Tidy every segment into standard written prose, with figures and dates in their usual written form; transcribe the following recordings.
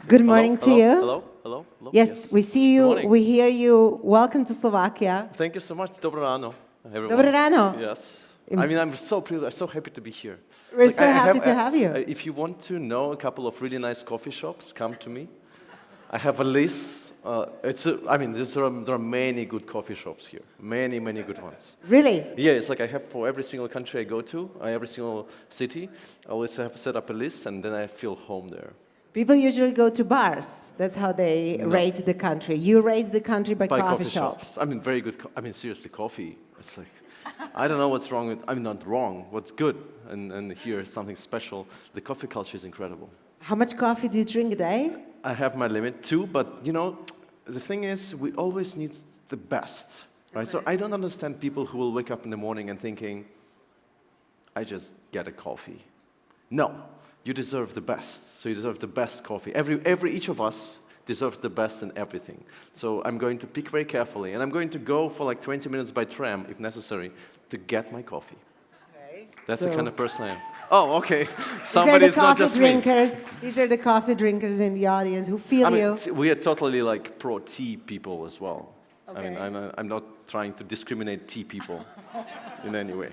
Good morning to you. Hello. Yes, we see you, morning. we hear you. Welcome to Slovakia. Thank you so much. Dobré ráno, everyone. Dobré ráno. Yes. I mean, I'm so happy to be here. We're so happy to have you. If you want to know a couple of really nice coffee shops, come to me. I have a list. There are many good coffee shops here. Many good ones. Really? Yeah, it's like I have for every single country I go to, every single city. I always have set up a list, and then I feel home there. People usually go to bars. That's how they rate the country. You rate the country by coffee shops. I mean, very good. Seriously, coffee. It's like, I don't know what's wrong with. I'm not wrong. What's good? And here is something special. The coffee culture is incredible. How much coffee do you drink a day? I have my limit too, but the thing is, we always need the best, right? So I don't understand people who will wake up in the morning and thinking, I just get a coffee. No. You deserve the best, so you deserve the best coffee. Each of us deserves the best in everything. So I'm going to pick very carefully, and I'm going to go for like 20 minutes by tram, if necessary, to get my coffee. Okay. That's the kind of person I am. Oh, okay. Somebody is not just me. These are the coffee drinkers in the audience who feel you. We are totally like pro-tea people as well. Okay. I mean, I'm not trying to discriminate tea people in any way.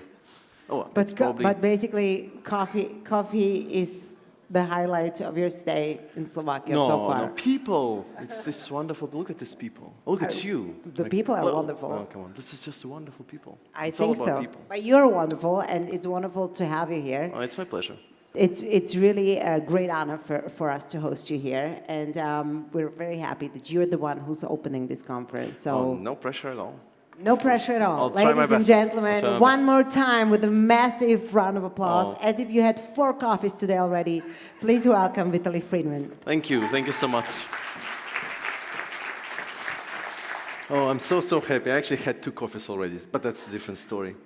Oh, but basically, coffee is the highlight of your stay in Slovakia so far. No, people. It's this wonderful. Look at these people. Look at you. The people are wonderful. Oh, come on. This is just wonderful people. I it's think all about so. People. But you're wonderful, and it's wonderful to have you here. Oh, it's my pleasure. It's really a great honor for us to host you here, and we're very happy that you're the one who's opening this conference. So no pressure at all. No pressure at all. Ladies and gentlemen, one more time with a massive round of applause, as if you had 4 coffees today already. Please welcome Vitaly Friedman. Thank you so much. Oh, I'm so happy. I actually had 2 coffees already, but that's a different story.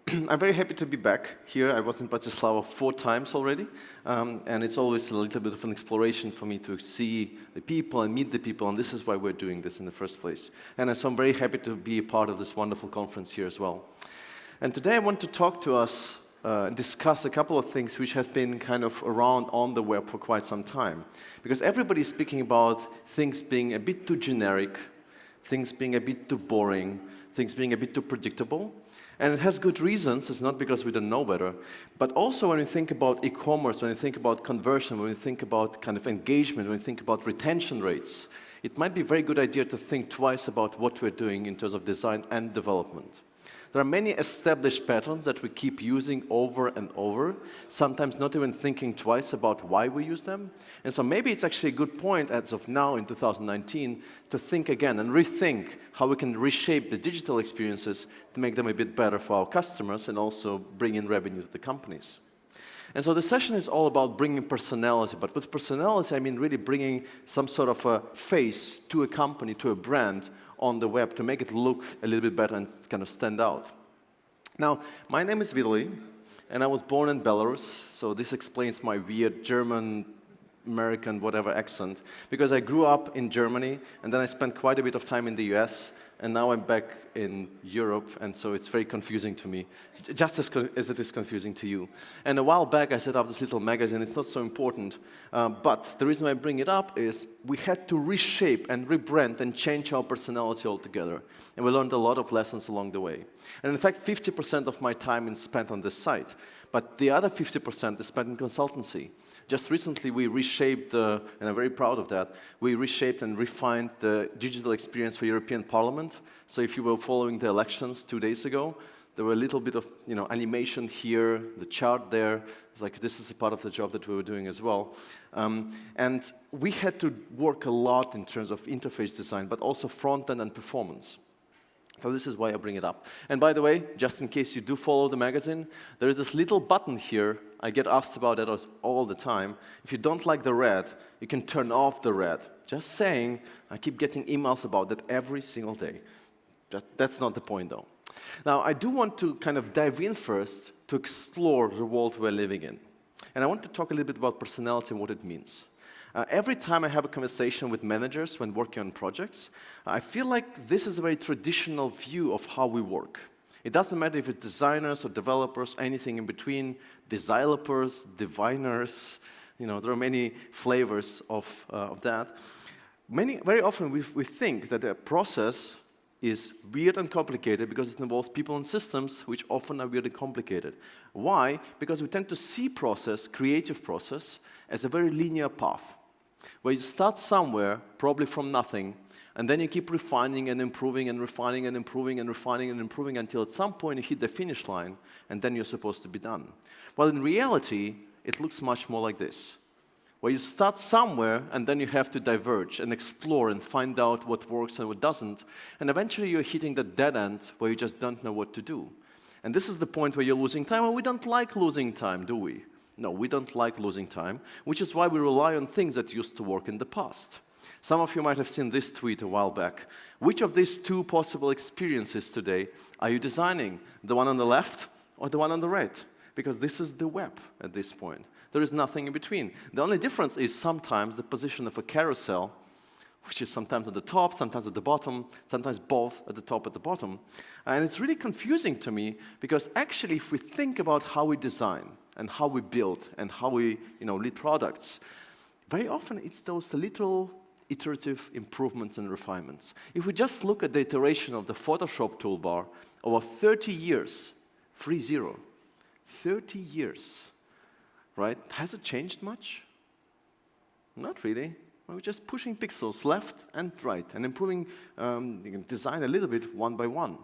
I'm very happy to be back here. I was in Bratislava 4 times already, and it's always a little bit of an exploration for me to see the people and meet the people, and this is why we're doing this in the first place. And so I'm very happy to be a part of this wonderful conference here as well. And today I want to talk to us and discuss a couple of things which have been kind of around on the web for quite some time. Because everybody's speaking about things being a bit too generic, things being a bit too boring, things being a bit too predictable. And it has good reasons. It's not because we don't know better. But also when we think about e-commerce, when we think about conversion, when we think about kind of engagement, when we think about retention rates, it might be a very good idea to think twice about what we're doing in terms of design and development. There are many established patterns that we keep using over and over, sometimes not even thinking twice about why we use them. And so maybe it's actually a good point, as of now in 2019, to think again and rethink how we can reshape the digital experiences to make them a bit better for our customers and also bring in revenue to the companies. And so the session is all about bringing personality, but with personality I mean really bringing some sort of a face to a company, to a brand, on the web to make it look a little bit better and kind of stand out. Now, my name is Vitaly, and I was born in Belarus, so this explains my weird German, American, whatever accent, because I grew up in Germany, and then I spent quite a bit of time in the US, and now I'm back in Europe, and so it's very confusing to me, just as it is confusing to you. And a while back, I set up this little magazine. It's not so important, but the reason I bring it up is we had to reshape and rebrand and change our personality altogether, and we learned a lot of lessons along the way. And in fact, 50% of my time is spent on this site, but the other 50% is spent in consultancy. Just recently, we reshaped, and I'm very proud of that, we reshaped and refined the digital experience for European Parliament. So if you were following the elections 2 days ago, there were a little bit of animation here, the chart there. It's like this is a part of the job that we were doing as well. And we had to work a lot in terms of interface design, but also front-end and performance. So this is why I bring it up. And by the way, just in case you do follow the magazine, there is this little button here. I get asked about that all the time. If you don't like the red, you can turn off the red. Just saying, I keep getting emails about that every single day. That's not the point, though. Now, I do want to kind of dive in first to explore the world we're living in. And I want to talk a little bit about personality and what it means. Every time I have a conversation with managers when working on projects, I feel like this is a very traditional view of how we work. It doesn't matter if it's designers or developers, anything in between, developers, diviners, There are many flavors of that. Very often we think that a process is weird and complicated because it involves people and systems, which often are weird and complicated. Why? Because we tend to see creative process, as a very linear path, where you start somewhere, probably from nothing, and then you keep refining and improving and refining and improving and refining and improving until at some point you hit the finish line, and then you're supposed to be done. Well, in reality, it looks much more like this, where you start somewhere and then you have to diverge and explore and find out what works and what doesn't, and eventually you're hitting the dead end where you just don't know what to do. And this is the point where you're losing time, and we don't like losing time, do we? No, we don't like losing time, which is why we rely on things that used to work in the past. Some of you might have seen this tweet a while back. Which of these two possible experiences today are you designing? The one on the left or the one on the right? Because this is the web at this point. There is nothing in between. The only difference is sometimes the position of a carousel, which is sometimes at the top, sometimes at the bottom, sometimes both at the top and the bottom. And it's really confusing to me because actually if we think about how we design and how we build and how we lead products, very often it's those little iterative improvements and refinements. If we just look at the iteration of the Photoshop toolbar over 30 years, 30, 30 years, right? Has it changed much? Not really. We're just pushing pixels left and right and improving design a little bit one by one.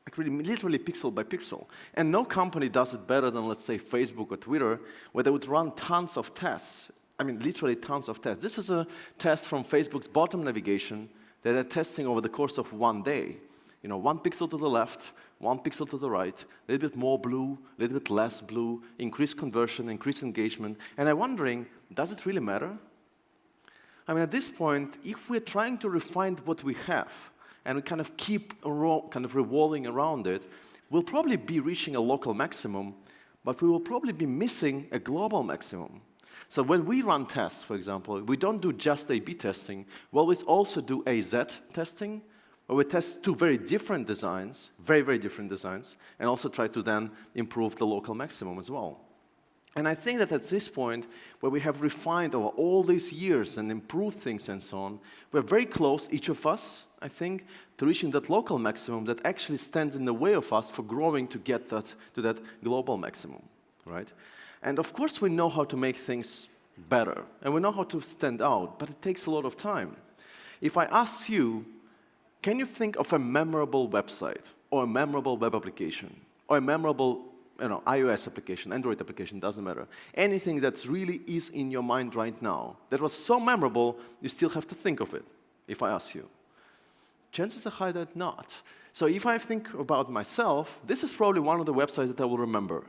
Like really, literally pixel by pixel. And no company does it better than, let's say, Facebook or Twitter, where they would run tons of tests. I mean, literally tons of tests. This is a test from Facebook's bottom navigation that they're testing over the course of one day. One pixel to the left, one pixel to the right, a little bit more blue, a little bit less blue, increased conversion, increased engagement. And I'm wondering, does it really matter? I mean, at this point, if we're trying to refine what we have, and we kind of keep revolving around it, we'll probably be reaching a local maximum, but we will probably be missing a global maximum. So when we run tests, for example, we don't do just A/B testing. We always also do AZ testing, where we test two very different designs, very, very different designs, and also try to then improve the local maximum as well. And I think that at this point, where we have refined over all these years and improved things and so on, we're very close, each of us, I think, to reaching that local maximum that actually stands in the way of us for growing to get to that global maximum, right? And of course, we know how to make things better, and we know how to stand out, but it takes a lot of time. If I ask you, can you think of a memorable website, or a memorable web application, or a memorable iOS application, Android application, doesn't matter. Anything that really is in your mind right now, that was so memorable, you still have to think of it, if I ask you. Chances are high that not. So if I think about myself, this is probably one of the websites that I will remember.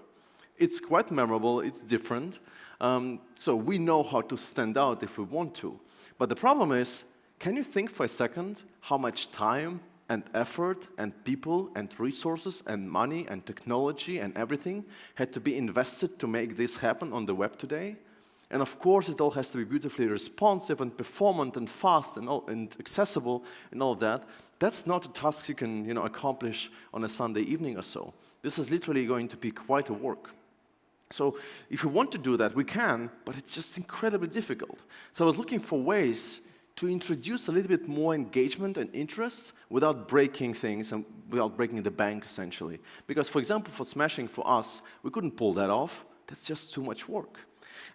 It's quite memorable, it's different, so we know how to stand out if we want to. But the problem is, can you think for a second how much time and effort and people and resources and money and technology and everything had to be invested to make this happen on the web today? And of course, it all has to be beautifully responsive and performant and fast and accessible and all of that. That's not a task you can accomplish on a Sunday evening or so. This is literally going to be quite a work. So if we want to do that, we can, but it's just incredibly difficult. So I was looking for ways to introduce a little bit more engagement and interest without breaking things and without breaking the bank, essentially. Because, for example, for Smashing, for us, we couldn't pull that off. That's just too much work.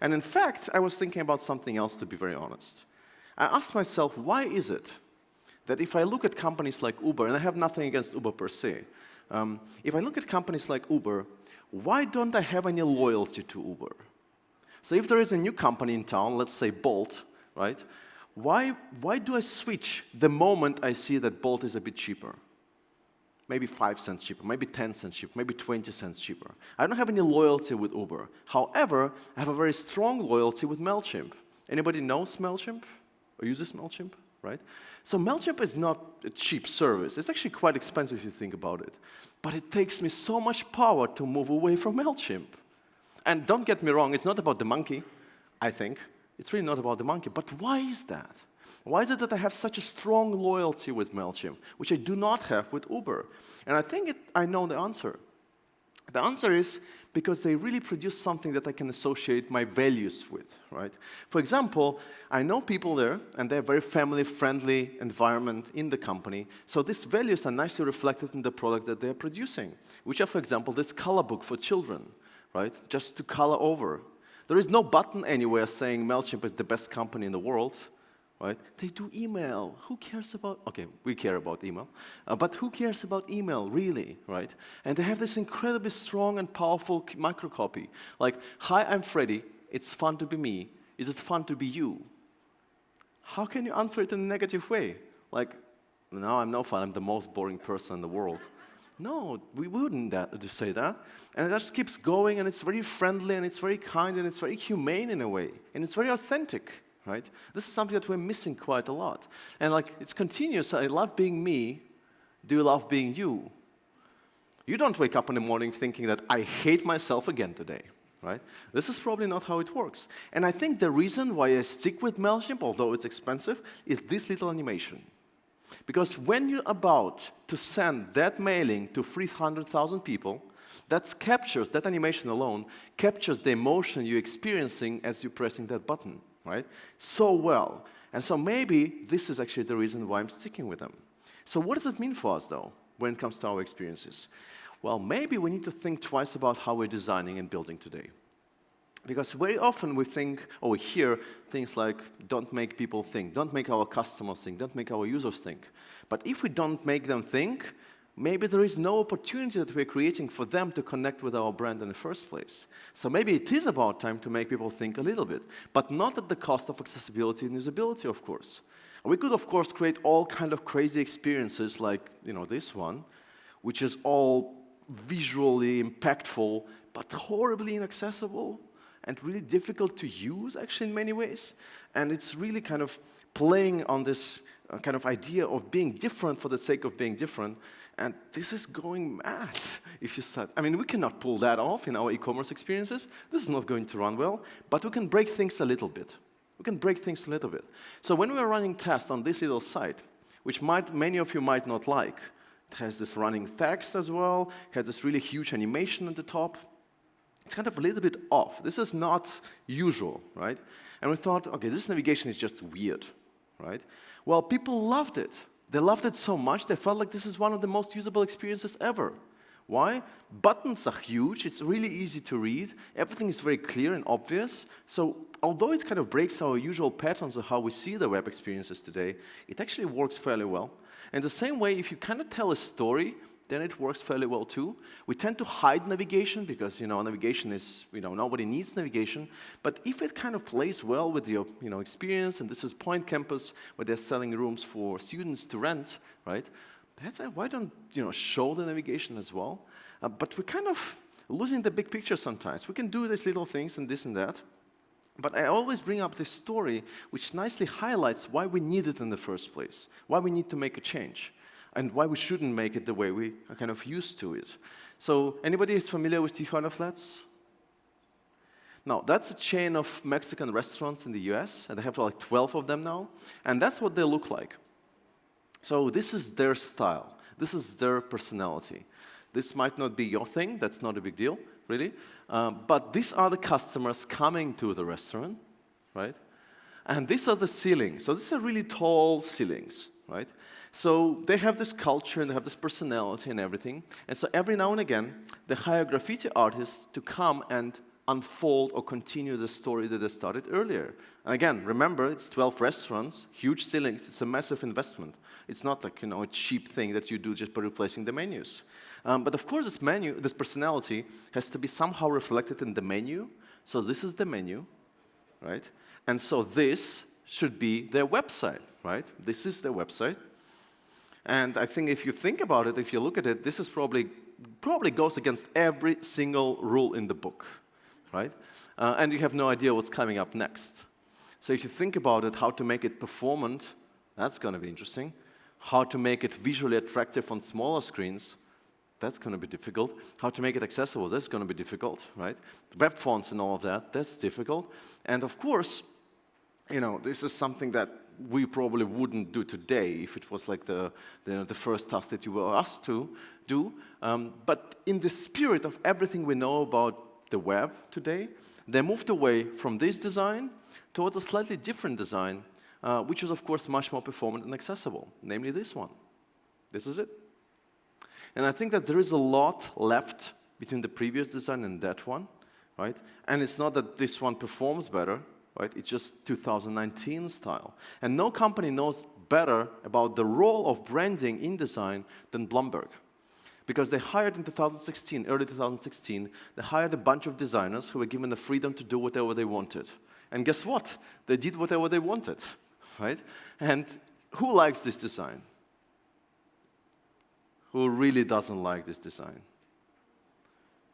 And in fact, I was thinking about something else, to be very honest. I asked myself, why is it that if I look at companies like Uber, and I have nothing against Uber per se, if I look at companies like Uber, why don't I have any loyalty to Uber? So if there is a new company in town, let's say Bolt, right? Why do I switch the moment I see that Bolt is a bit cheaper? Maybe 5 cents cheaper, maybe 10 cents cheaper, maybe 20 cents cheaper. I don't have any loyalty with Uber. However, I have a very strong loyalty with MailChimp. Anybody knows MailChimp or uses MailChimp, right? So MailChimp is not a cheap service. It's actually quite expensive if you think about it. But it takes me so much power to move away from MailChimp. And don't get me wrong, it's not about the monkey, I think. It's really not about the monkey. But why is that? Why is it that I have such a strong loyalty with MailChimp, which I do not have with Uber? And I think I know the answer. The answer is because they really produce something that I can associate my values with, right? For example, I know people there, and they're a very family-friendly environment in the company, so these values are nicely reflected in the product that they're producing, which are, for example, this color book for children, right? Just to color over. There is no button anywhere saying MailChimp is the best company in the world, right? They do email. Who cares about, okay, we care about email, but who cares about email, really, right? And they have this incredibly strong and powerful microcopy. Like, hi, I'm Freddy. It's fun to be me. Is it fun to be you? How can you answer it in a negative way? Like, no, I'm no fun. I'm the most boring person in the world. No, we wouldn't say that. And it just keeps going, and it's very friendly, and it's very kind, and it's very humane in a way, and it's very authentic. Right? This is something that we're missing quite a lot. And like, it's continuous. I love being me. Do you love being you? You don't wake up in the morning thinking that I hate myself again today, right? This is probably not how it works. And I think the reason why I stick with MailChimp, although it's expensive, is this little animation. Because when you're about to send that mailing to 300,000 people, that animation alone captures the emotion you're experiencing as you're pressing that button. Right? So well. And so maybe this is actually the reason why I'm sticking with them. So what does it mean for us, though, when it comes to our experiences? Well, maybe we need to think twice about how we're designing and building today. Because very often we think, or we hear things like, don't make people think, don't make our customers think, don't make our users think. But if we don't make them think, maybe there is no opportunity that we're creating for them to connect with our brand in the first place. So maybe it is about time to make people think a little bit, but not at the cost of accessibility and usability, of course. And we could, of course, create all kind of crazy experiences like, this one, which is all visually impactful, but horribly inaccessible and really difficult to use, actually, in many ways. And it's really kind of playing on this kind of idea of being different for the sake of being different. And this is going mad if you start. I mean, we cannot pull that off in our e-commerce experiences. This is not going to run well, but we can break things a little bit. So when we're running tests on this little site, which many of you might not like, it has this running text as well, has this really huge animation at the top. It's kind of a little bit off. This is not usual, right? And we thought, okay, this navigation is just weird, right? Well, people loved it. They loved it so much, they felt like this is one of the most usable experiences ever. Why? Buttons are huge, it's really easy to read, everything is very clear and obvious. So although it kind of breaks our usual patterns of how we see the web experiences today, it actually works fairly well. And the same way, if you kind of tell a story, then it works fairly well too. We tend to hide navigation because, navigation is, nobody needs navigation. But if it kind of plays well with your, experience, and this is Point Campus, where they're selling rooms for students to rent, right? Why don't, show the navigation as well? But we're kind of losing the big picture sometimes. We can do these little things and this and that. But I always bring up this story which nicely highlights why we need it in the first place, why we need to make a change, and why we shouldn't make it the way we are kind of used to it. So anybody is familiar with Tijuana Flats? Now, that's a chain of Mexican restaurants in the US, and they have like 12 of them now, and that's what they look like. So this is their style. This is their personality. This might not be your thing. That's not a big deal, really. But these are the customers coming to the restaurant, right? And these are the ceilings. So these are really tall ceilings, right? So they have this culture and they have this personality and everything. And so every now and again, they hire graffiti artists to come and unfold or continue the story that they started earlier. And again, remember, it's 12 restaurants, huge ceilings. It's a massive investment. It's not like, a cheap thing that you do just by replacing the menus. But of course, this personality has to be somehow reflected in the menu. So this is the menu, right? And so this should be their website, right? This is their website. And I think if you think about it, if you look at it, this is probably goes against every single rule in the book, right? And you have no idea what's coming up next. So if you think about it, how to make it performant, that's going to be interesting. How to make it visually attractive on smaller screens, that's going to be difficult. How to make it accessible, that's going to be difficult, right? Web fonts and all of that, that's difficult. And of course, this is something that we probably wouldn't do today if it was like the first task that you were asked to do. But in the spirit of everything we know about the web today, they moved away from this design towards a slightly different design, which is, of course, much more performant and accessible, namely this one. This is it. And I think that there is a lot left between the previous design and that one, right? And it's not that this one performs better, right? It's just 2019 style. And no company knows better about the role of branding in design than Bloomberg. Because they hired in 2016, early 2016, they hired a bunch of designers who were given the freedom to do whatever they wanted. And guess what? They did whatever they wanted, right? And who likes this design? Who really doesn't like this design?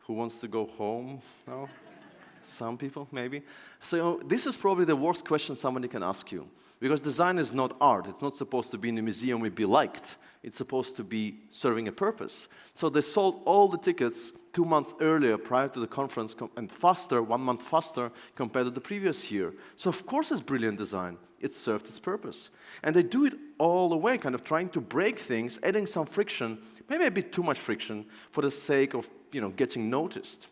Who wants to go home? No? Some people, maybe. So this is probably the worst question somebody can ask you. Because design is not art. It's not supposed to be in a museum and be liked. It's supposed to be serving a purpose. So they sold all the tickets 2 months earlier prior to the conference and faster, 1 month faster compared to the previous year. So of course it's brilliant design. It served its purpose. And they do it all the way, kind of trying to break things, adding some friction, maybe a bit too much friction, for the sake of getting noticed.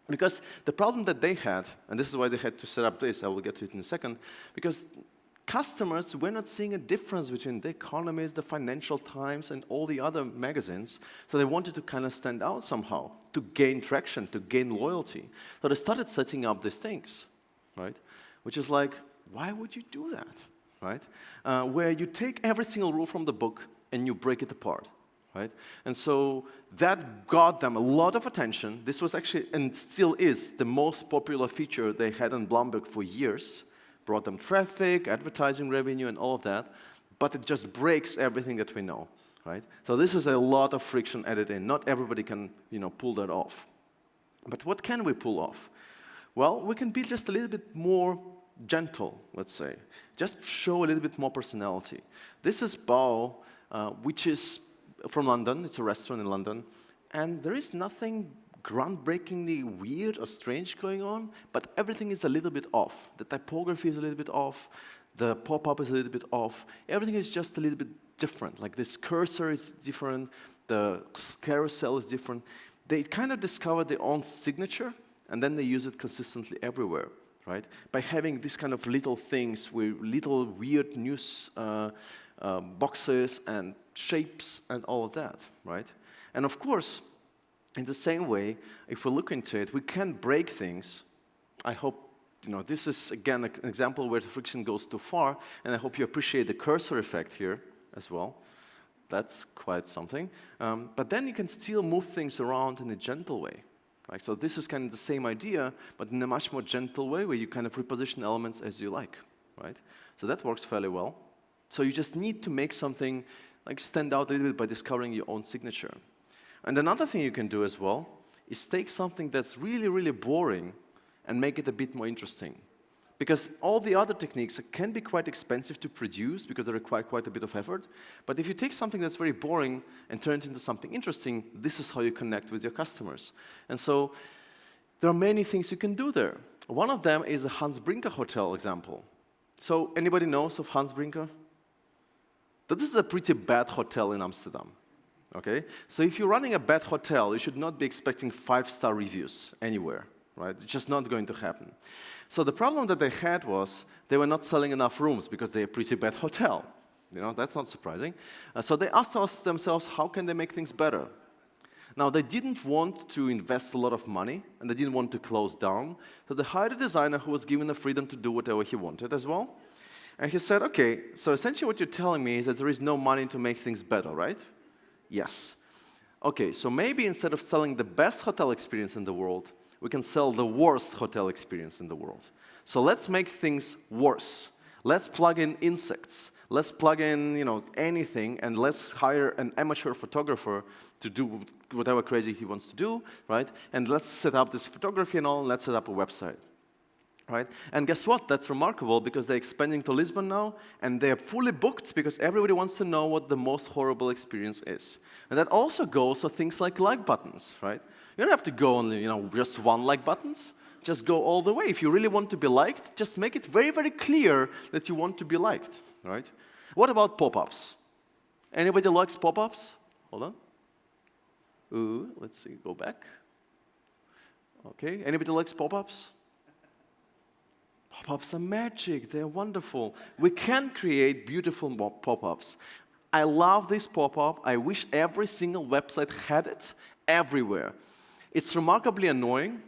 Because the problem that they had, and this is why they had to set up this, I will get to it in a second, because customers were not seeing a difference between The Economist, the Financial Times, and all the other magazines, so they wanted to kind of stand out somehow, to gain traction, to gain loyalty. So they started setting up these things, right? Which is like, why would you do that, right? Where you take every single rule from the book and you break it apart. Right? And so that got them a lot of attention. This was actually, and still is, the most popular feature they had on Bloomberg for years. Brought them traffic, advertising revenue, and all of that. But it just breaks everything that we know. Right? So this is a lot of friction added in. Not everybody can pull that off. But what can we pull off? Well, we can be just a little bit more gentle, let's say. Just show a little bit more personality. This is Bao, which is from London. It's a restaurant in London. And there is nothing groundbreakingly weird or strange going on, but everything is a little bit off. The typography is a little bit off. The pop-up is a little bit off. Everything is just a little bit different. Like this cursor is different. The carousel is different. They kind of discovered their own signature, and then they use it consistently everywhere, right? By having these kind of little things with little weird news boxes and shapes and all of that, right? And of course, in the same way, if we look into it, we can break things. I hope, this is, again, an example where the friction goes too far, and I hope you appreciate the cursor effect here as well. That's quite something. But then you can still move things around in a gentle way. Right? So this is kind of the same idea, but in a much more gentle way, where you kind of reposition elements as you like, right? So that works fairly well. So you just need to make something like stand out a little bit by discovering your own signature. And another thing you can do as well is take something that's really, really boring and make it a bit more interesting. Because all the other techniques can be quite expensive to produce because they require quite a bit of effort. But if you take something that's very boring and turn it into something interesting, this is how you connect with your customers. And so there are many things you can do there. One of them is the Hans Brinker Hotel example. So anybody knows of Hans Brinker? This is a pretty bad hotel in Amsterdam. Okay? So if you're running a bad hotel, you should not be expecting 5-star reviews anywhere. Right? It's just not going to happen. So the problem that they had was they were not selling enough rooms because they're a pretty bad hotel. That's not surprising. So they asked themselves, how can they make things better? Now, they didn't want to invest a lot of money, and they didn't want to close down. So they hired a designer who was given the freedom to do whatever he wanted as well. And he said, okay, so essentially what you're telling me is that there is no money to make things better, right? Yes. Okay, so maybe instead of selling the best hotel experience in the world, we can sell the worst hotel experience in the world. So let's make things worse. Let's plug in insects. Let's plug in, anything, and let's hire an amateur photographer to do whatever crazy he wants to do, right? And let's set up this photography and all, and let's set up a website. Right? And guess what? That's remarkable because they're expanding to Lisbon now, and they're fully booked because everybody wants to know what the most horrible experience is. And that also goes for things like buttons, right? You don't have to go on, just one like buttons. just go all the way. If you really want to be liked, just make it very, very clear that you want to be liked, right? What about pop-ups? Anybody likes pop-ups? Hold on. Ooh, let's see, go back. Okay, anybody likes pop-ups? Pop-ups are magic, they're wonderful. We can create beautiful pop-ups. I love this pop-up. I wish every single website had it everywhere. It's remarkably annoying,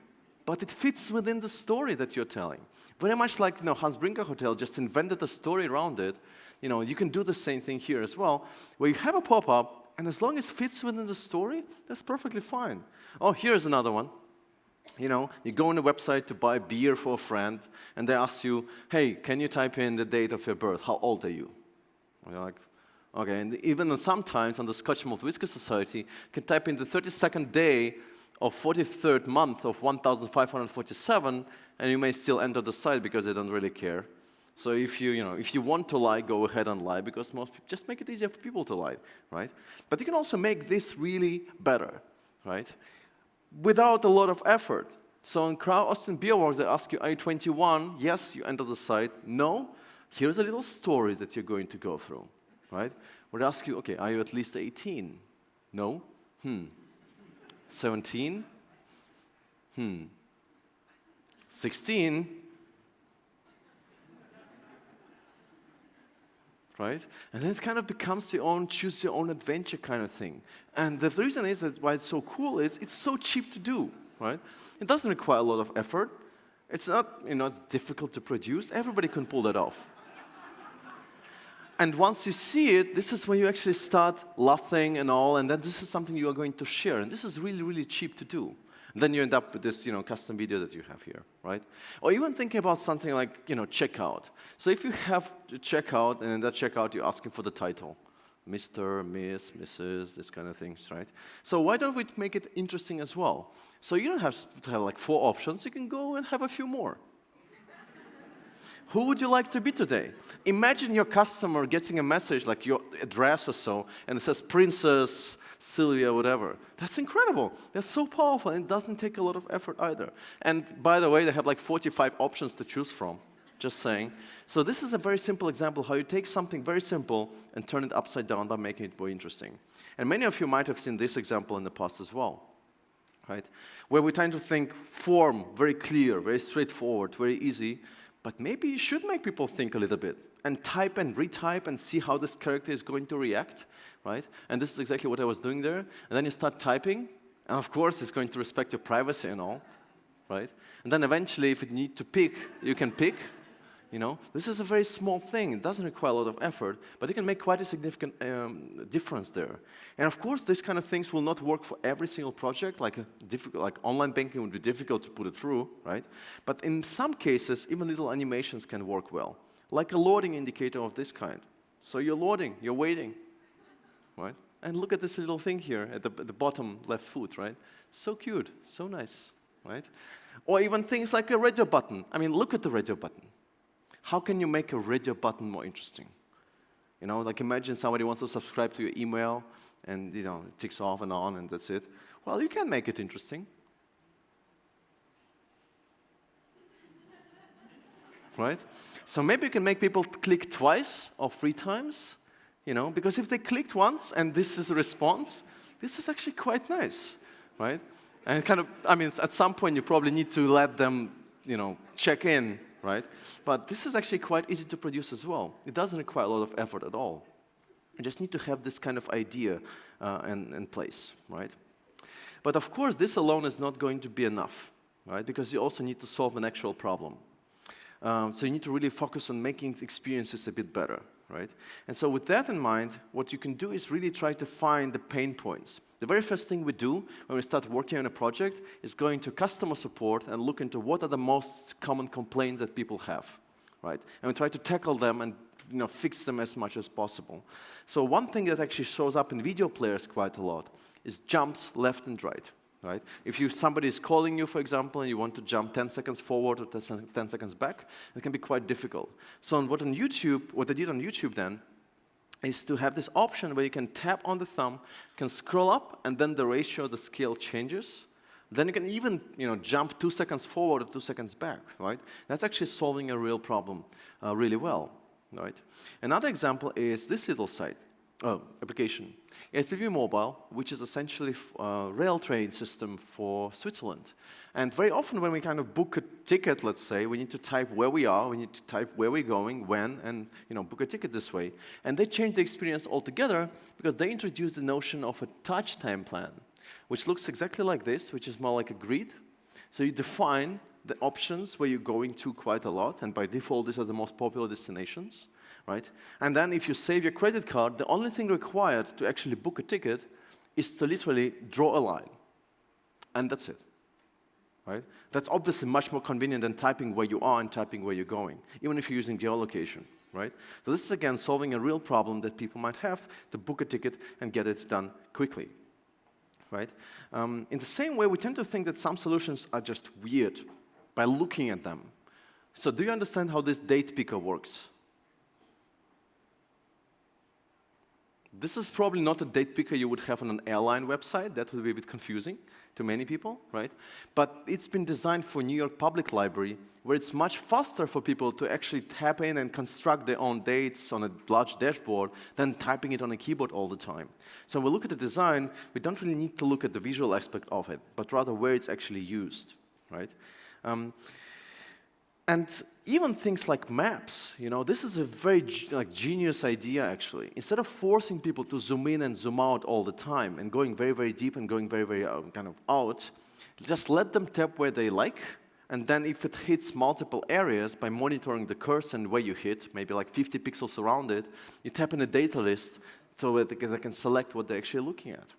but it fits within the story that you're telling. Very much like, Hans Brinker Hotel just invented a story around it. You can do the same thing here as well, where you have a pop-up, and as long as it fits within the story, that's perfectly fine. Oh, here's another one. You go on a website to buy beer for a friend, and they ask you, hey, can you type in the date of your birth? How old are you? And you're like, okay, and even sometimes on the Scotch Malt Whisky Society, you can type in the 32nd day of 43rd month of 1547, and you may still enter the site because they don't really care. So if you want to lie, go ahead and lie, because most people just make it easier for people to lie, right? But you can also make this really better, right? Without a lot of effort. So in Austin Beer Works, they ask you, are you 21? Yes, you enter the site. No, here's a little story that you're going to go through, right? Or they ask you, okay, are you at least 18? No? 17? 16? Right? And then it kind of becomes your own, choose your own adventure kind of thing. And the reason is that why it's so cool is it's so cheap to do, right? It doesn't require a lot of effort. It's not, difficult to produce. Everybody can pull that off. And once you see it, this is when you actually start laughing and all, and then this is something you are going to share. And this is really, really cheap to do. And then you end up with this, custom video that you have here, right? Or even thinking about something like, checkout. So if you have to checkout, and in that checkout you're asking for the title, Mr., Miss, Mrs., this kind of things, right? So why don't we make it interesting as well? So you don't have to have like 4 options. You can go and have a few more. Who would you like to be today? Imagine your customer getting a message like your address or so, and it says Princess Sylvia, whatever. That's incredible. That's so powerful, and it doesn't take a lot of effort either. And by the way, they have like 45 options to choose from, just saying. So this is a very simple example how you take something very simple and turn it upside down by making it more interesting. And many of you might have seen this example in the past as well, right? Where we're trying to think form, very clear, very straightforward, very easy, but maybe you should make people think a little bit and type and retype and see how this character is going to react, right? And this is exactly what I was doing there. And then you start typing, and of course it's going to respect your privacy and all, right? And then eventually, if you need to pick, you can pick. This is a very small thing. It doesn't require a lot of effort, but it can make quite a significant difference there. And of course, these kind of things will not work for every single project. Like online banking would be difficult to put it through, right? But in some cases, even little animations can work well, like a loading indicator of this kind. So you're loading, you're waiting, right? And look at this little thing here at the bottom left foot, right? So cute, so nice, right? Or even things like a radio button. I mean, look at the radio button. How can you make a radio button more interesting? Like imagine somebody wants to subscribe to your email, and it ticks off and on, and that's it. Well, you can make it interesting, right? So maybe you can make people click twice or 3 times, because if they clicked once and this is a response, this is actually quite nice, right? And at some point you probably need to let them, check in, right? But this is actually quite easy to produce as well. It doesn't require a lot of effort at all. You just need to have this kind of idea in place, right? But of course, this alone is not going to be enough, right? Because you also need to solve an actual problem. So you need to really focus on making experiences a bit better, right? And so with that in mind, what you can do is really try to find the pain points. The very first thing we do when we start working on a project is going to customer support and look into what are the most common complaints that people have, right? And we try to tackle them and fix them as much as possible. So one thing that actually shows up in video players quite a lot is jumps left and right. Right? If somebody is calling you, for example, and you want to jump 10 seconds forward or 10 seconds back, it can be quite difficult. So what I did on YouTube then, is to have this option where you can tap on the thumb, can scroll up, and then the ratio, the scale changes. Then you can even jump 2 seconds forward or 2 seconds back, right? That's actually solving a real problem really well, right? Another example is this little site, application. SPV Mobile, which is essentially a rail train system for Switzerland. And very often when we kind of book a ticket, let's say, we need to type where we are, we need to type where we're going, when, and book a ticket this way. And they changed the experience altogether because they introduced the notion of a touch time plan, which looks exactly like this, which is more like a grid. So you define the options where you're going to quite a lot, and by default, these are the most popular destinations, right? And then if you save your credit card, the only thing required to actually book a ticket is to literally draw a line. And that's it, right? That's obviously much more convenient than typing where you are and typing where you're going, even if you're using geolocation, right? So this is, again, solving a real problem that people might have to book a ticket and get it done quickly. Right? In the same way, we tend to think that some solutions are just weird by looking at them. So do you understand how this date picker works? This is probably not a date picker you would have on an airline website. That would be a bit confusing to many people, right? But it's been designed for New York Public Library, where it's much faster for people to actually tap in and construct their own dates on a large dashboard than typing it on a keyboard all the time. So when we look at the design, we don't really need to look at the visual aspect of it, but rather where it's actually used, right? And even things like maps, this is a very genius idea, actually. Instead of forcing people to zoom in and zoom out all the time and going very, very deep and going very, very kind of out, just let them tap where they like, and then if it hits multiple areas, by monitoring the cursor and where you hit, maybe like 50 pixels around it, you tap in a data list so that they can select what they're actually looking at.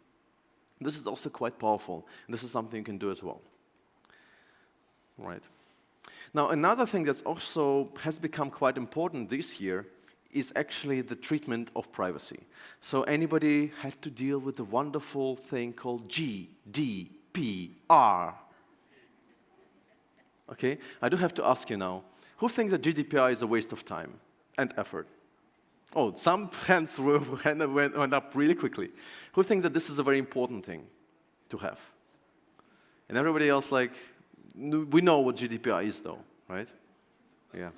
This is also quite powerful, and this is something you can do as well. Right. Now, another thing that's also has become quite important this year is actually the treatment of privacy. So anybody had to deal with the wonderful thing called GDPR? Okay, I do have to ask you now, who thinks that GDPR is a waste of time and effort? Oh, some hands went up really quickly. Who thinks that this is a very important thing to have? And everybody else like, we know what GDPR is, though, right? Yeah.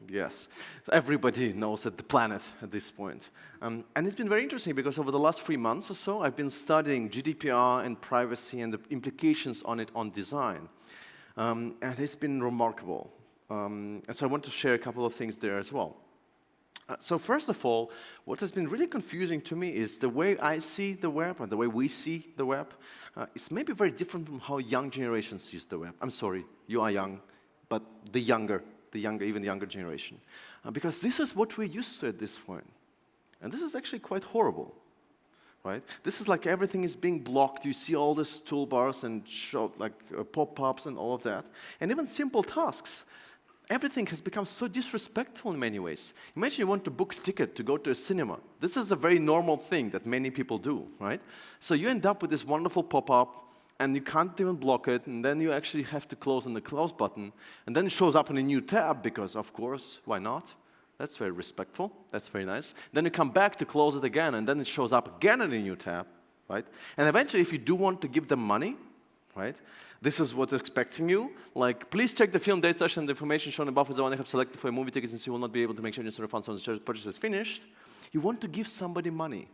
Yes. So everybody knows at the planet at this point. And it's been very interesting because over the last 3 months or so, I've been studying GDPR and privacy and the implications on it on design. And it's been remarkable. And so I want to share a couple of things there as well. So first of all, what has been really confusing to me is the way I see the web, or the way we see the web, is maybe very different from how young generation sees the web. I'm sorry, you are young, but even younger generation. Because this is what we're used to at this point. And this is actually quite horrible, right? This is like everything is being blocked. You see all these toolbars and pop-ups and all of that. And even simple tasks. Everything has become so disrespectful in many ways. Imagine you want to book a ticket to go to a cinema. This is a very normal thing that many people do, right? So you end up with this wonderful pop-up, and you can't even block it, and then you actually have to close on the close button, and then it shows up in a new tab, because, of course, why not? That's very respectful. That's very nice. Then you come back to close it again, and then it shows up again in a new tab, right? And eventually, if you do want to give them money, right, this is what's expecting you. Like, please check the film date session. The information shown above is the one I have selected for a movie ticket, since you will not be able to make changes to refunds once the purchase is finished. You want to give somebody money,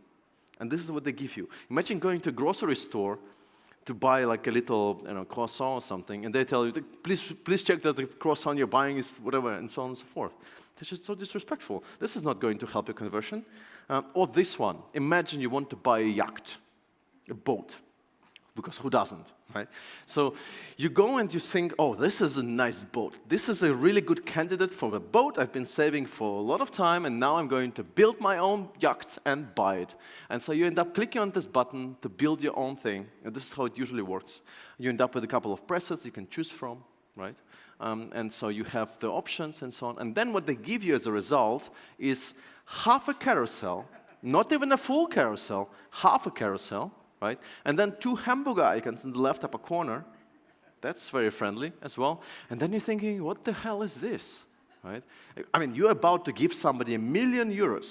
and this is what they give you. Imagine going to a grocery store to buy like a little croissant or something, and they tell you, please check that the croissant you're buying is whatever, and so on and so forth. That's just so disrespectful. This is not going to help your conversion. Or this one. Imagine you want to buy a yacht, a boat. Because who doesn't, right? So you go and you think, oh, this is a nice boat. This is a really good candidate for a boat I've been saving for a lot of time, and now I'm going to build my own yacht and buy it. And so you end up clicking on this button to build your own thing, and this is how it usually works. You end up with a couple of presets you can choose from, right? And so you have the options and so on. And then what they give you as a result is half a carousel, not even a full carousel, half a carousel, right? And then 2 hamburger icons in the left upper corner. That's very friendly as well. And then you're thinking, what the hell is this, right? I mean, you're about to give somebody €1 million,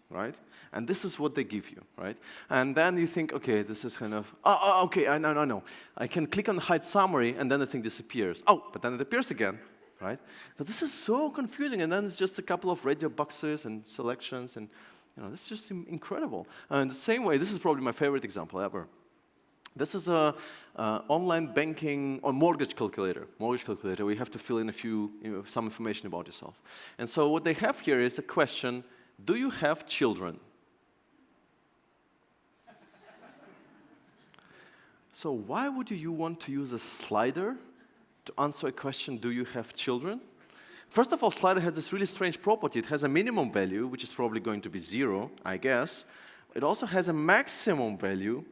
right? And this is what they give you, right? And then you think, okay, this is kind of, okay, I know. I can click on hide summary, and then the thing disappears. Oh, but then it appears again, right? So this is so confusing, and then it's just a couple of radio boxes and selections, and this is just incredible. And the same way, this is probably my favorite example ever. This is a online banking or mortgage calculator. Mortgage calculator, we have to fill in some information about yourself. And so what they have here is a question, do you have children? So why would you want to use a slider to answer a question, do you have children? First of all, slider has this really strange property. It has a minimum value, which is probably going to be 0, I guess. It also has a maximum value,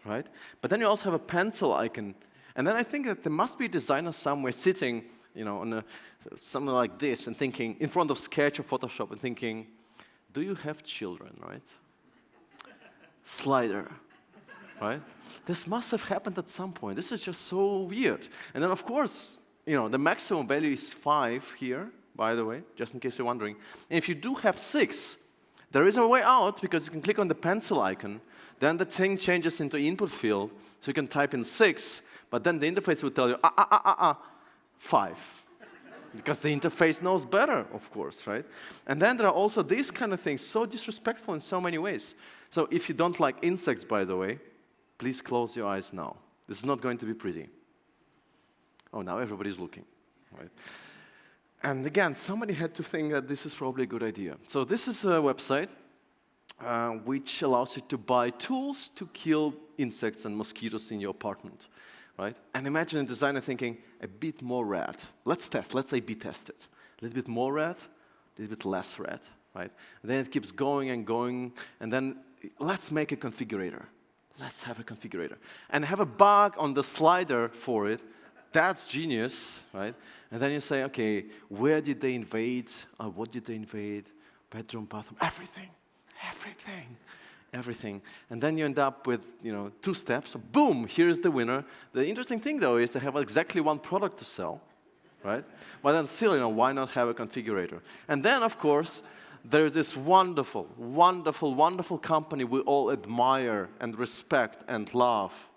right? But then you also have a pencil icon. And then I think that there must be a designer somewhere sitting, on something like this and thinking, in front of Sketch or Photoshop and thinking, do you have children, right? Slider, right? This must have happened at some point. This is just so weird. And then, of course, the maximum value is 5 here, by the way, just in case you're wondering. And if you do have 6, there is a way out because you can click on the pencil icon. Then the thing changes into input field, so you can type in 6, but then the interface will tell you, 5. Because the interface knows better, of course, right? And then there are also these kind of things, so disrespectful in so many ways. So if you don't like insects, by the way, please close your eyes now. This is not going to be pretty. Oh, now everybody's looking, right? And again, somebody had to think that this is probably a good idea. So this is a website which allows you to buy tools to kill insects and mosquitoes in your apartment, right? And imagine a designer thinking, a bit more red. Let's say B test it. A little bit more red, a little bit less red, right? And then it keeps going and going, and then let's make a configurator. Let's have a configurator. And have a bug on the slider for it. That's genius, right? And then you say, okay, where did they invade? What did they invade? Bedroom, bathroom, everything. And then you end up with, 2 steps. So boom, here's the winner. The interesting thing, though, is they have exactly one product to sell, right? But then still, why not have a configurator? And then, of course, there's this wonderful, wonderful, wonderful company we all admire and respect and love,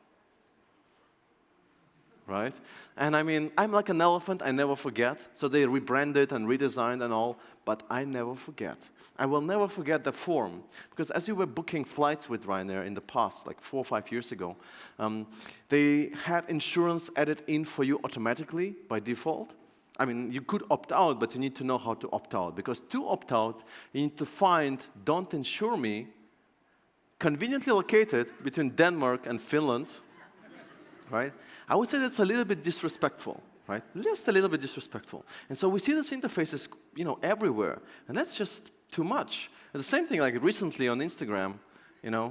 right? And I mean, I'm like an elephant, I never forget. So they rebranded and redesigned and all, but I never forget. I will never forget the form, because as you were booking flights with Ryanair in the past, like 4 or 5 years ago, they had insurance added in for you automatically by default. I mean, you could opt out, but you need to know how to opt out, because to opt out, you need to find Don't Insure Me, conveniently located between Denmark and Finland, right? I would say that's a little bit disrespectful, right? Just a little bit disrespectful. And so we see this interfaces, everywhere, and that's just too much. And the same thing, like recently on Instagram,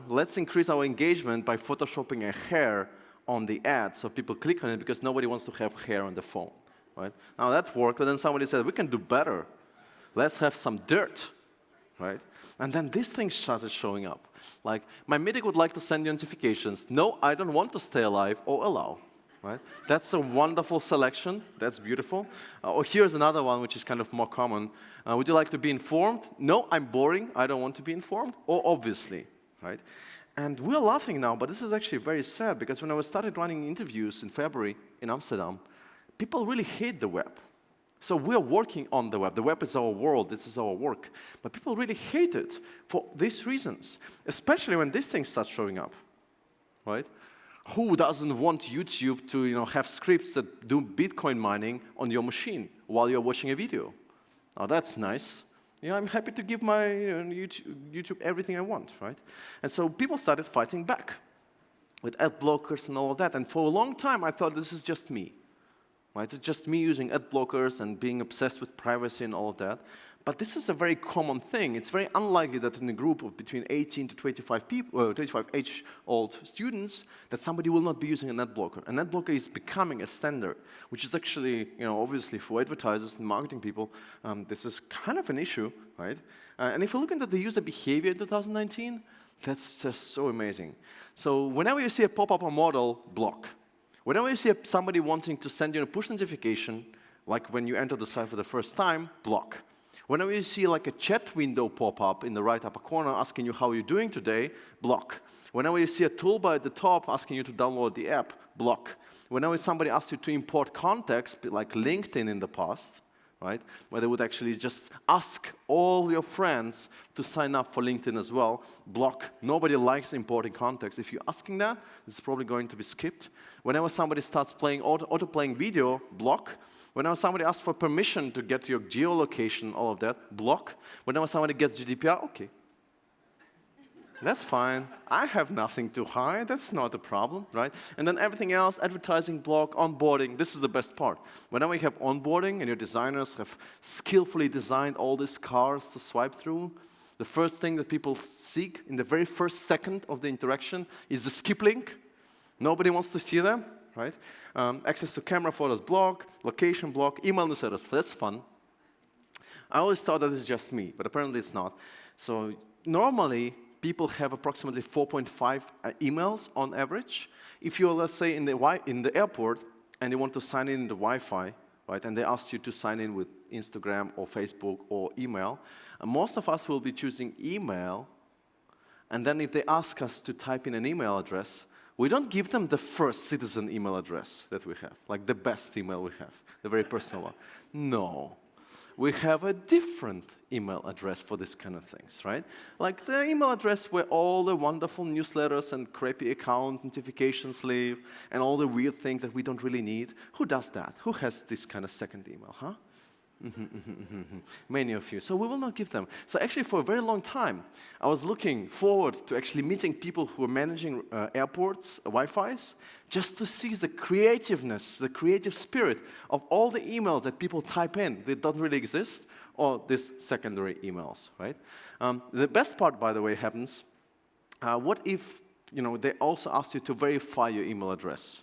let's increase our engagement by photoshopping a hair on the ad, so people click on it because nobody wants to have hair on the phone, right? Now that worked, but then somebody said, we can do better. Let's have some dirt, right? And then these things started showing up. Like, my medic would like to send you notifications. No, I don't want to stay alive or allow. Right? That's a wonderful selection. That's beautiful. Or here's another one, which is kind of more common. Would you like to be informed? No, I'm boring. I don't want to be informed. Or obviously, right? And we're laughing now, but this is actually very sad, because when I started running interviews in February in Amsterdam, people really hate the web. So we're working on the web. The web is our world. This is our work. But people really hate it for these reasons, especially when these things start showing up, right? Who doesn't want YouTube to have scripts that do Bitcoin mining on your machine while you're watching a video? Oh, that's nice. I'm happy to give my YouTube everything I want, right? And so people started fighting back with ad blockers and all of that. And for a long time, I thought this is just me, right? It's just me using ad blockers and being obsessed with privacy and all of that. But this is a very common thing. It's very unlikely that in a group of between 18 to 25 people, 25-age-old students, that somebody will not be using an ad blocker. An ad blocker is becoming a standard, which is actually, obviously for advertisers and marketing people, this is kind of an issue, right? And if you look into the user behavior in 2019, that's just so amazing. So whenever you see a pop-up or model, block. Whenever you see somebody wanting to send you a push notification, like when you enter the site for the first time, block. Whenever you see like a chat window pop up in the right upper corner asking you how you're doing today, block. Whenever you see a toolbar at the top asking you to download the app, block. Whenever somebody asks you to import contacts, like LinkedIn in the past, right, where they would actually just ask all your friends to sign up for LinkedIn as well, block. Nobody likes importing contacts. If you're asking that, it's probably going to be skipped. Whenever somebody starts playing auto-playing video, block. Whenever somebody asks for permission to get your geolocation, all of that, block. Whenever somebody gets GDPR, okay. That's fine. I have nothing to hide. That's not a problem, right? And then everything else, advertising, block, onboarding, this is the best part. Whenever you have onboarding and your designers have skillfully designed all these cars to swipe through, the first thing that people seek in the very first second of the interaction is the skip link. Nobody wants to see them, right? Access to camera photos, block, location, block, email newsletters, that's fun. I always thought that it's just me, but apparently it's not. So normally, people have approximately 4.5 emails on average. If you're, let's say, in the airport and you want to sign in the Wi-Fi, right, and they ask you to sign in with Instagram or Facebook or email, most of us will be choosing email, and then if they ask us to type in an email address, we don't give them the first citizen email address that we have, like the best email we have, the very personal one. No. We have a different email address for this kind of things, right? Like the email address where all the wonderful newsletters and crappy account notifications live and all the weird things that we don't really need. Who does that? Who has this kind of second email, huh? Many of you. So we will not give them. So actually for a very long time, I was looking forward to actually meeting people who are managing airports, Wi-Fi's, just to see the creativeness, the creative spirit of all the emails that people type in that don't really exist, or these secondary emails, right? The best part, by the way, happens, what if they also ask you to verify your email address?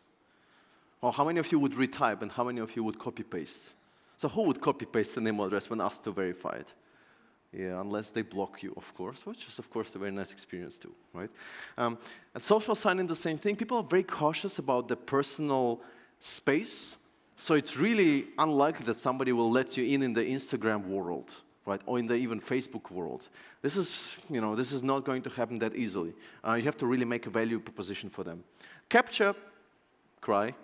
Or how many of you would retype and how many of you would copy-paste? So who would copy-paste an email address when asked to verify it? Yeah, unless they block you, of course, which is, of course, a very nice experience too, right? And social sign-in, the same thing. People are very cautious about the personal space, so it's really unlikely that somebody will let you in the Instagram world, right, or in the even Facebook world. This is not going to happen that easily. You have to really make a value proposition for them. Capture, cry.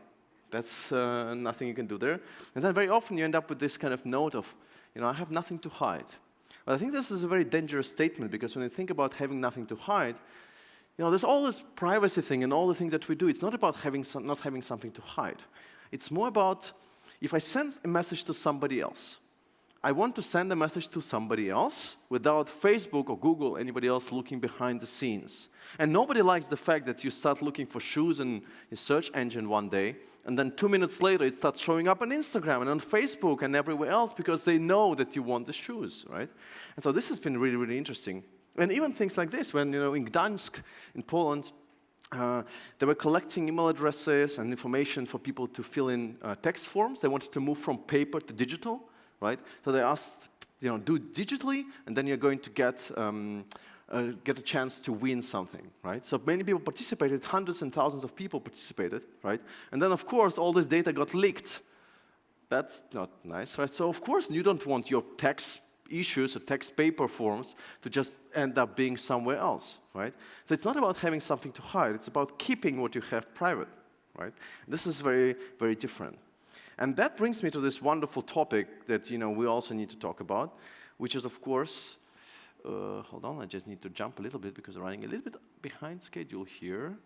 That's nothing you can do there. And then very often you end up with this kind of note of, I have nothing to hide. But I think this is a very dangerous statement because when you think about having nothing to hide, there's all this privacy thing and all the things that we do. It's not about not having something to hide. It's more about if I send a message to somebody else, I want to send a message to somebody else without Facebook or Google, anybody else looking behind the scenes. And nobody likes the fact that you start looking for shoes in your search engine one day, and then 2 minutes later it starts showing up on Instagram and on Facebook and everywhere else because they know that you want the shoes, right? And so this has been really, really interesting. And even things like this, when, in Gdańsk, in Poland, they were collecting email addresses and information for people to fill in text forms. They wanted to move from paper to digital. Right? So they asked, do it digitally, and then you're going to get a chance to win something, right? So many people participated, hundreds and thousands of people participated, right? And then, of course, all this data got leaked. That's not nice, right? So, of course, you don't want your text issues or text paper forms to just end up being somewhere else, right? So it's not about having something to hide. It's about keeping what you have private, right? This is very, very different. And that brings me to this wonderful topic that, we also need to talk about, which is, of course, hold on, I just need to jump a little bit because I'm running a little bit behind schedule here,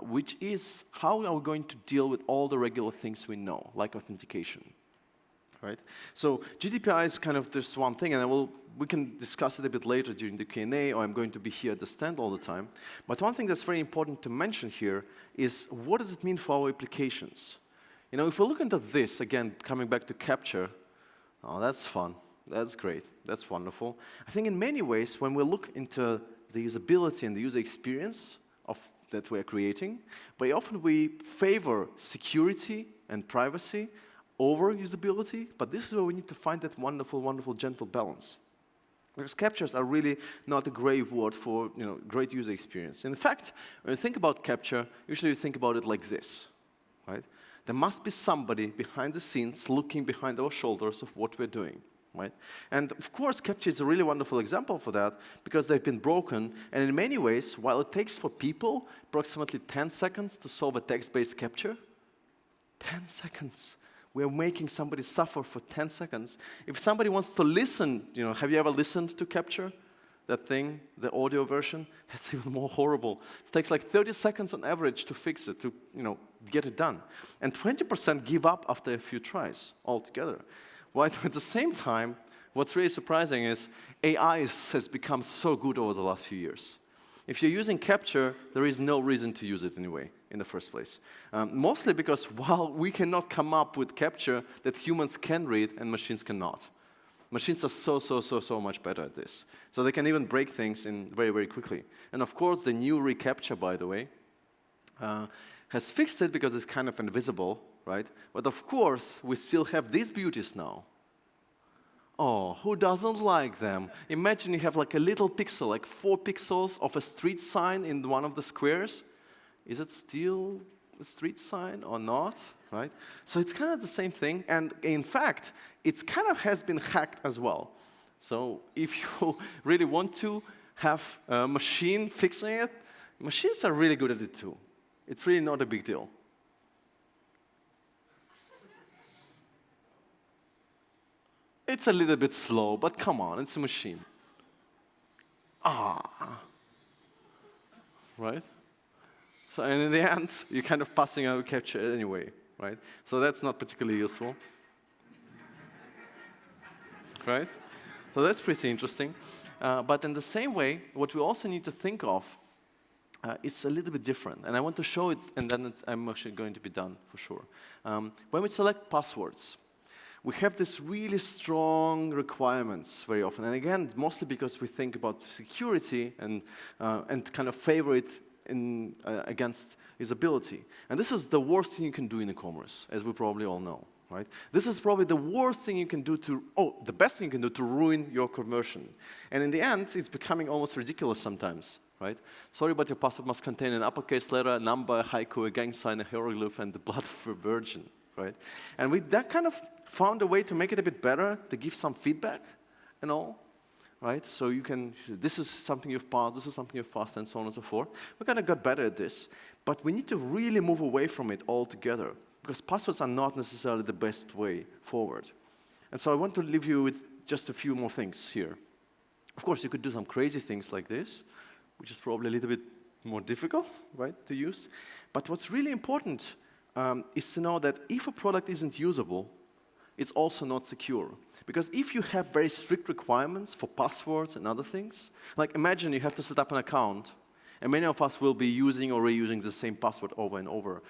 which is how are we going to deal with all the regular things we know, like authentication, right? So GDPR is kind of this one thing, and we can discuss it a bit later during the Q&A, or I'm going to be here at the stand all the time. But one thing that's very important to mention here is what does it mean for our applications? If we look into this, again, coming back to capture, oh, that's fun, that's great, that's wonderful. I think in many ways, when we look into the usability and the user experience that we're creating, very often we favor security and privacy over usability, but this is where we need to find that wonderful, wonderful, gentle balance. Because captures are really not a great word for great user experience. In fact, when you think about capture, usually you think about it like this, right? There must be somebody behind the scenes looking behind our shoulders of what we're doing. right? And of course, captcha is a really wonderful example for that because they've been broken. And in many ways, while it takes for people approximately 10 seconds to solve a text-based captcha, 10 seconds. We're making somebody suffer for 10 seconds. If somebody wants to listen, have you ever listened to captcha? That thing, the audio version, that's even more horrible. It takes like 30 seconds on average to fix it, to get it done. And 20% give up after a few tries altogether. While at the same time, what's really surprising is AI has become so good over the last few years. If you're using captcha, there is no reason to use it anyway in the first place. Mostly because while we cannot come up with captcha that humans can read and machines cannot. Machines are so much better at this. So they can even break things in very, very quickly. And of course, the new reCAPTCHA, by the way, has fixed it because it's kind of invisible, right? But of course, we still have these beauties now. Oh, who doesn't like them? Imagine you have like a little pixel, like 4 pixels of a street sign in one of the squares. Is it still a street sign or not? Right? So it's kind of the same thing, and in fact, it kind of has been hacked as well. So if you really want to have a machine fixing it, machines are really good at it too. It's really not a big deal. It's a little bit slow, but come on, it's a machine. Right? So, and in the end, you're kind of passing out captcha anyway. Right? So that's not particularly useful. Right? So that's pretty interesting. But in the same way, what we also need to think of is a little bit different. And I want to show it, and then I'm actually going to be done for sure. When we select passwords, we have this really strong requirements very often. And again, mostly because we think about security and kind of favor it against usability. And this is the worst thing you can do in e-commerce, as we probably all know, right? This is probably the worst thing you can do the best thing you can do to ruin your conversion. And in the end, it's becoming almost ridiculous sometimes, right? Sorry, but your password must contain an uppercase letter, a number, a haiku, a gang sign, a hieroglyph, and the blood of a virgin, right? And we that kind of found a way to make it a bit better, to give some feedback and all. Right? So you can, this is something you've passed, this is something you've passed, and so on and so forth. We kind of got better at this. But we need to really move away from it altogether, because passwords are not necessarily the best way forward. And so I want to leave you with just a few more things here. Of course, you could do some crazy things like this, which is probably a little bit more difficult, right, to use. But what's really important is to know that if a product isn't usable, it's also not secure. Because if you have very strict requirements for passwords and other things, like imagine you have to set up an account, and many of us will be using or reusing the same password over and over.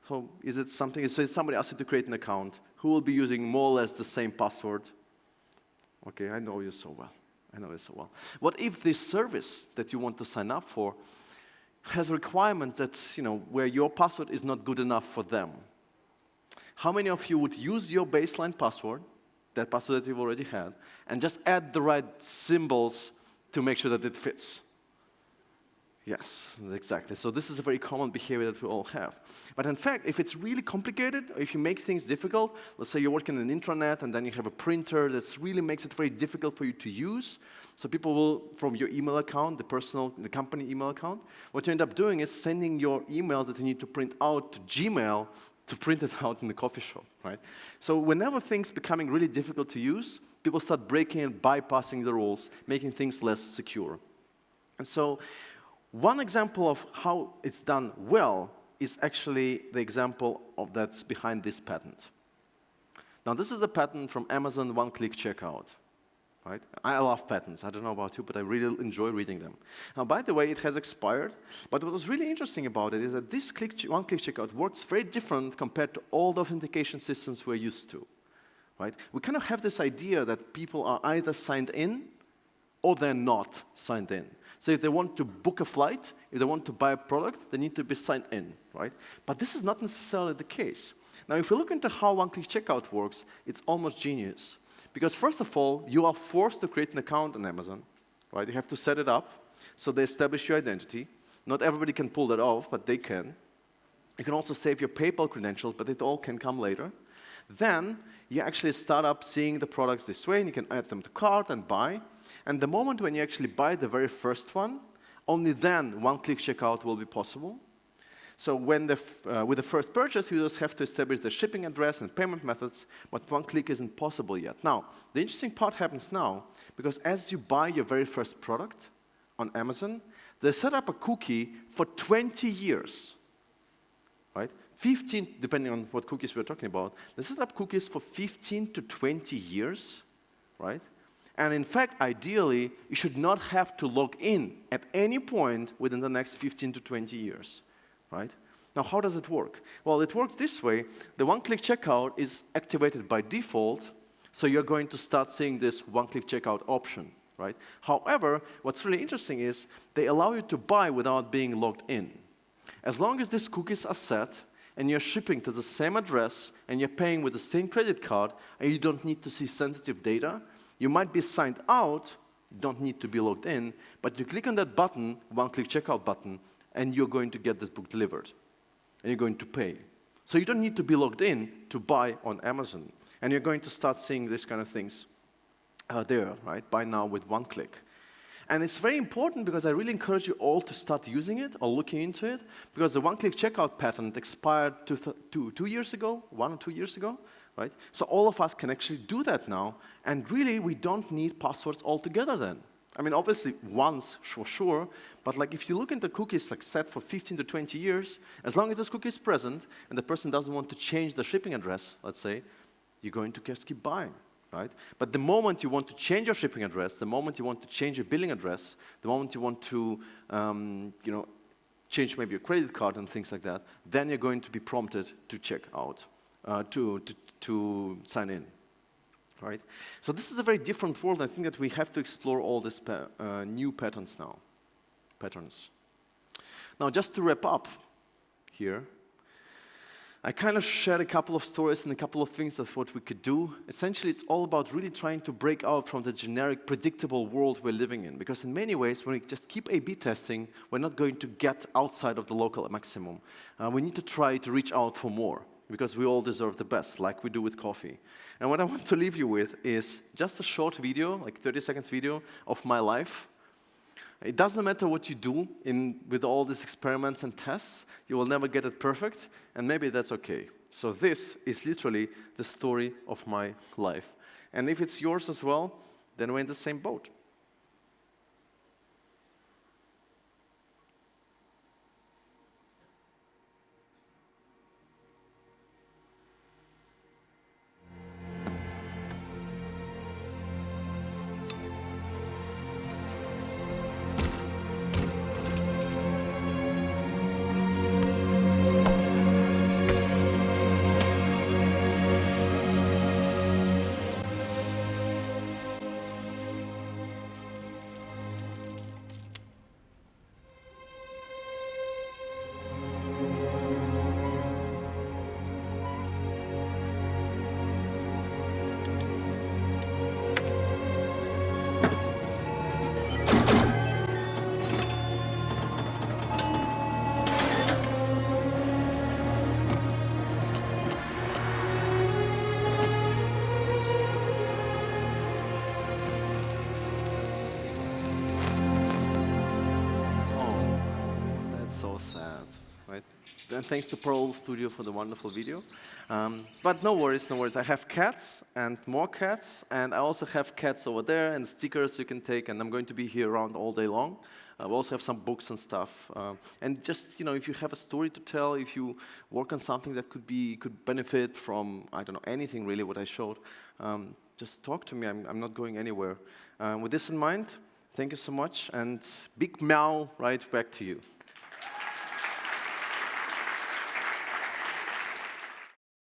So is it something, so somebody asks you to create an account, who will be using more or less the same password? Okay, I know you so well. I know you so well. What if this service that you want to sign up for has requirements that, where your password is not good enough for them? How many of you would use your baseline password, that password that you've already had, and just add the right symbols to make sure that it fits? Yes, exactly. So this is a very common behavior that we all have. But in fact, if it's really complicated, or if you make things difficult, let's say you're working in an intranet and then you have a printer that really makes it very difficult for you to use, so people will, from your email account, the company email account, what you end up doing is sending your emails that you need to print out to Gmail to print it out in the coffee shop, right? So whenever things becoming really difficult to use, people start breaking and bypassing the rules, making things less secure. And so one example of how it's done well is actually the example that's behind this patent. Now this is a patent from Amazon one-click checkout. Right? I love patents. I don't know about you, but I really enjoy reading them. Now, by the way, it has expired, but what was really interesting about it is that this one-click checkout works very different compared to all the authentication systems we're used to. Right? We kind of have this idea that people are either signed in or they're not signed in. So if they want to book a flight, if they want to buy a product, they need to be signed in. Right? But this is not necessarily the case. Now, if we look into how one-click checkout works, it's almost genius. Because first of all, you are forced to create an account on Amazon, right? You have to set it up, so they establish your identity. Not everybody can pull that off, but they can. You can also save your PayPal credentials, but it all can come later. then you actually start up seeing the products this way, and you can add them to cart and buy. And the moment when you actually buy the very first one, only then one-click checkout will be possible. So when with the first purchase, users have to establish the shipping address and payment methods, but one click isn't possible yet. Now, the interesting part happens now, because as you buy your very first product on Amazon, they set up a cookie for 20 years, right? 15, depending on what cookies we're talking about, they set up cookies for 15 to 20 years, right? And in fact, ideally, you should not have to log in at any point within the next 15 to 20 years. Right? Now, how does it work? Well, it works this way. The one-click checkout is activated by default, so you're going to start seeing this one-click checkout option. Right? However, what's really interesting is they allow you to buy without being logged in. As long as these cookies are set, and you're shipping to the same address, and you're paying with the same credit card, and you don't need to see sensitive data, you might be signed out, don't need to be logged in, but you click on that button, one-click checkout button, and you're going to get this book delivered, and you're going to pay. So you don't need to be logged in to buy on Amazon, and you're going to start seeing these kind of things there, right? Buy now with one click. And it's very important because I really encourage you all to start using it or looking into it, because the one-click checkout patent expired 2 years ago, 1 or 2 years ago, right? So all of us can actually do that now, and really we don't need passwords altogether then. I mean, obviously, once, for sure, but like if you look into cookies like set for 15 to 20 years, as long as this cookie is present and the person doesn't want to change the shipping address, let's say, you're going to just keep buying, right? But the moment you want to change your shipping address, the moment you want to change your billing address, the moment you want to, change maybe your credit card and things like that, then you're going to be prompted to check out, to sign in. Right? So this is a very different world. I think that we have to explore all these new patterns now. Now, just to wrap up here, I kind of shared a couple of stories and a couple of things of what we could do. Essentially, it's all about really trying to break out from the generic, predictable world we're living in. Because in many ways, when we just keep A/B testing, we're not going to get outside of the local maximum. We need to try to reach out for more, because we all deserve the best, like we do with coffee. And what I want to leave you with is just a short video, like 30 seconds video, of my life. It doesn't matter what you do with all these experiments and tests, you will never get it perfect, and maybe that's okay. So this is literally the story of my life. And if it's yours as well, then we're in the same boat. And thanks to Pearl Studio for the wonderful video. But no worries, no worries. I have cats and more cats, and I also have cats over there and stickers you can take, and I'm going to be here around all day long. We also have some books and stuff. And just, if you have a story to tell, if you work on something that could benefit from, I don't know, anything really what I showed, just talk to me. I'm not going anywhere. With this in mind, thank you so much, and big meow right back to you.